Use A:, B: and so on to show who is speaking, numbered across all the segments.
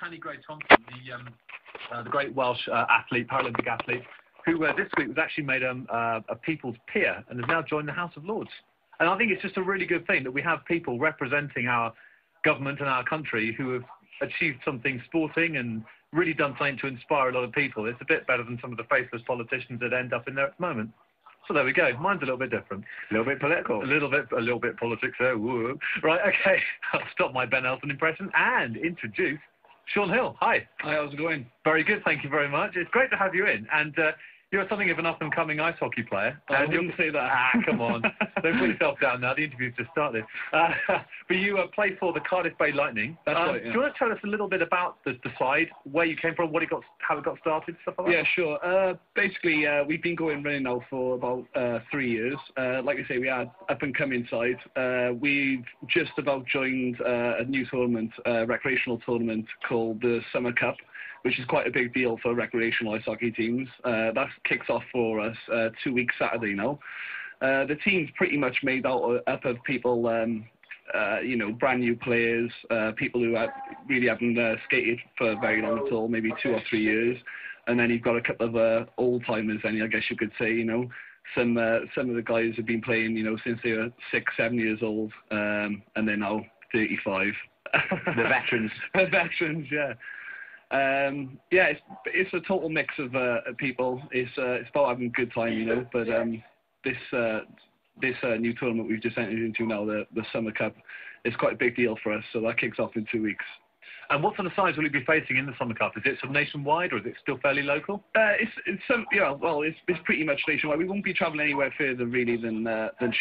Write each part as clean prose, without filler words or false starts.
A: Tanni Gray-Thompson, the great Welsh athlete, Paralympic athlete, who this week was actually made a People's Peer and has now joined the House of Lords. And I think it's just a really good thing that we have people representing our government and our country who have achieved something sporting and really done something to inspire a lot of people. It's a bit better than some of the faceless politicians that end up in there at the moment. So there we go. Mine's a little bit different.
B: A little bit political.
A: A little bit politics there. Woo. Right, okay. I'll stop my Ben Elton impression and introduce Sean Hill. Hi.
C: Hi, how's it going?
A: Very good, thank you very much. It's great to have you in. And you're something of an up-and-coming ice hockey player.
C: I wouldn't say that.
A: Come on. Don't put yourself down now. The interview's just started. But you play for the Cardiff Bay Lightning.
C: That's right, yeah.
A: Do you want to tell us a little bit about the side, where you came from, how it got started, stuff like that?
C: Yeah, sure. Basically, we've been running now for about 3 years. Like I say, we are up-and-coming side. We've just about joined a new tournament, recreational tournament called the Summer Cup, which is quite a big deal for recreational ice hockey teams. That kicks off for us 2 weeks Saturday now. The team's pretty much made up of people, brand new players, people who really haven't skated for very long at all, maybe 2 or 3 years. And then you've got a couple of old-timers, and I guess you could say, some of the guys have been playing, since they were 6, 7 years old, and they're now 35.
B: The veterans.
C: The veterans, yeah. It's a total mix of people. It's about having a good time, But this new tournament we've just entered into now, the Summer Cup, is quite a big deal for us. So that kicks off in 2 weeks.
A: And what sort of sides will you be facing in the Summer Cup? Is it sort of nationwide, or is it still fairly local?
C: It's pretty much nationwide. We won't be travelling anywhere further really than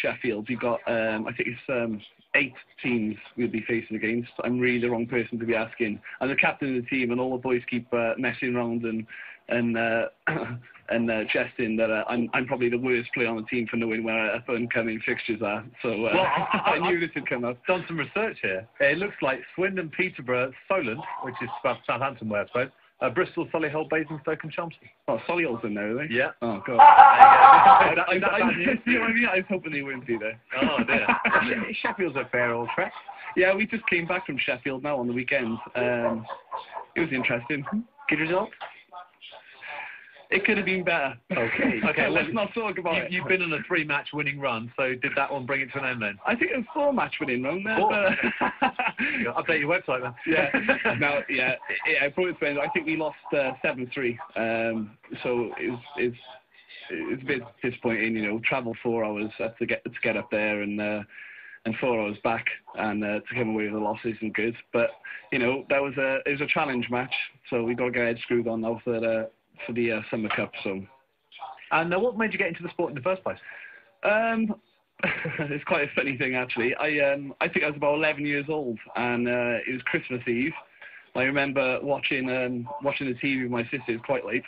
C: Sheffield. You've got I think it's 8 teams we'll be facing against. I'm really the wrong person to be asking. I'm the captain of the team, and all the boys keep messing around and jesting that I'm probably the worst player on the team for knowing where our up-and-coming fixtures are. So I knew this would come up.
A: I've done some research here. It looks like Swindon, Peterborough, Solent, which is Southampton way, I suppose, Bristol, Solihull, Basingstoke and Chelmsford.
C: Oh, Solihull's in there, are they?
A: Yeah.
C: Oh, God.
A: You know what I mean?
C: I was hoping they wouldn't be there.
A: Oh, dear.
B: Sheffield's a fair old trek.
C: Yeah, we just came back from Sheffield now on the weekend. It was interesting.
B: Good result?
C: It could have been better.
A: Okay.
C: Let's not talk about it.
A: You've been on a 3-match winning run, so did that one bring it to an end then?
C: I think it was 4-match winning run there.
A: Update your website then.
C: Yeah. No, yeah. I brought it to end. I think we lost 7-3. So it's a bit disappointing, travel 4 hours to get up there and 4 hours back, and to come away with a loss isn't good. But it was a challenge match, so we got to get our head screwed on now for the Summer Cup. So,
A: and what made you get into the sport in the first place?
C: It's quite a funny thing actually. I think I was about 11 years old, and it was Christmas Eve. I remember watching the TV with my sister. It was quite late,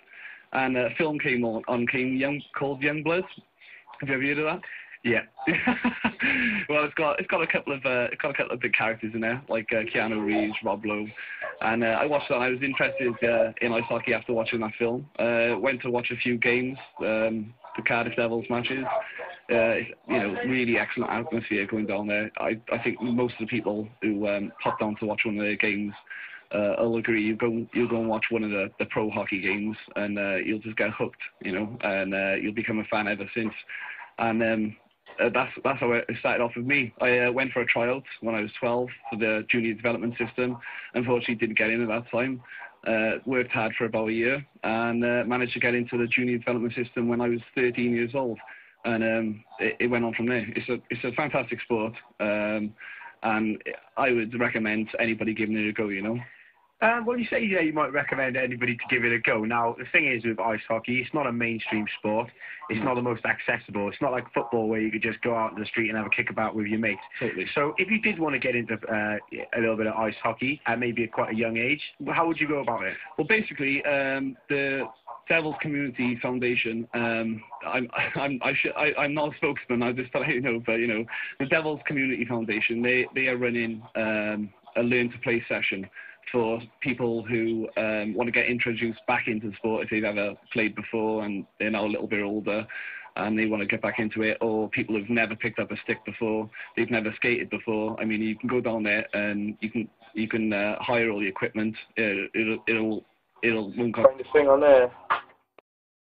C: and a film came on called Youngblood. Have you ever heard of that?
B: Yeah.
C: Well, it's got a couple of big characters in there, like Keanu Reeves, Rob Lowe, and I watched that. And I was interested in ice hockey after watching that film. Went to watch a few games, the Cardiff Devils matches. Really excellent atmosphere going down there. I think most of the people who pop down to watch one of their games will agree. You go and watch one of the pro hockey games, and you'll just get hooked, and you'll become a fan ever since. And that's how it started off with me. I went for a tryout when I was 12 for the junior development system. Unfortunately, didn't get in at that time. Worked hard for about a year and managed to get into the junior development system when I was 13 years old. And it went on from there. It's a fantastic sport, and I would recommend anybody giving it a go.
B: Well, you say you might recommend anybody to give it a go. Now, the thing is with ice hockey, it's not a mainstream sport. It's not the most accessible. It's not like football where you could just go out in the street and have a kickabout with your mates.
C: Totally.
B: So if you did want to get into a little bit of ice hockey at maybe at quite a young age, how would you go about it?
C: Well, basically, the Devils Community Foundation. I'm not a spokesman. I just thought but the Devils Community Foundation. They are running a learn to play session for people who want to get introduced back into the sport if they've ever played before and they're now a little bit older and they want to get back into it, or people who've never picked up a stick before, they've never skated before. I mean, you can go down there and you You can hire all the equipment. It'll won't cost.
D: Find the thing on there.